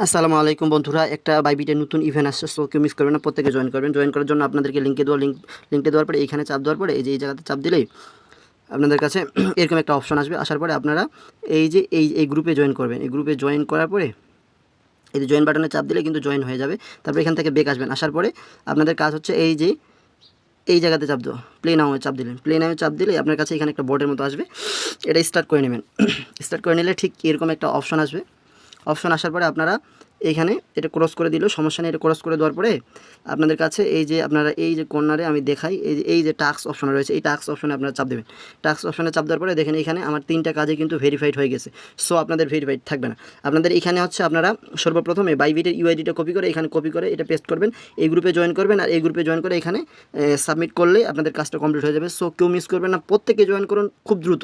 আসসালামু আলাইকুম বন্ধুরা, একটা বাইবিটের নতুন ইভেন্ট আসছে, সো কেউ মিস করবেন না, প্রত্যেকে জয়েন করবেন। জয়েন করার জন্য আপনাদেরকে লিঙ্কটা দেওয়ার পরে এইখানে চাপ দেওয়ার পরে এই জায়গাতে চাপ দিলেই আপনাদের কাছে এরকম একটা অপশন আসবে। আসার পরে আপনারা এই গ্রুপে জয়েন করবেন। এই গ্রুপে জয়েন করার পরে এই যে জয়েন বাটনে চাপ দিলে কিন্তু জয়েন হয়ে যাবে। তারপরে এখান থেকে বেক আসবেন। আসার পরে আপনাদের কাজ হচ্ছে এই জায়গাতে চাপ দেওয়া, প্লে নাও চাপ দিলেন। প্লে নাও চাপ দিলে আপনার কাছে এখানে একটা বোর্ডের মতো আসবে, এটা স্টার্ট করে নেবেন। স্টার্ট করে নিলে ঠিক এরকম একটা অপশন আসবে। অপশন আসার পরে আপনারা এইখানে এটা ক্রস করে দিলেও সমস্যা নেই। এটা ক্রস করে দেওয়ার পরে আপনাদের কাছে আপনারা এই যে কর্নারে আমি দেখাই, এই যে টাস্ক অপশন রয়েছে, এই টাস্ক অপশনে আপনারা চাপ দেবেন। টাস্ক অপশনে চাপ দেওয়ার পরে দেখেন এখানে আমার 3টা কাজে কিন্তু ভেরিফাইড হয়ে গেছে। সো আপনাদের ভেরিফাইড থাকবে না। আপনাদের এখানে হচ্ছে আপনারা সর্বপ্রথমে বাইবিটের ইউআইডিটা কপি করে এখানে কপি করে এটা পেস্ট করবেন, এই গ্রুপে জয়েন করবেন। আর এই গ্রুপে জয়েন করে এখানে সাবমিট করলে আপনাদের কাজটা কমপ্লিট হয়ে যাবে। সো কেউ মিস করবেন না, প্রত্যেকে জয়েন করুন খুব দ্রুত।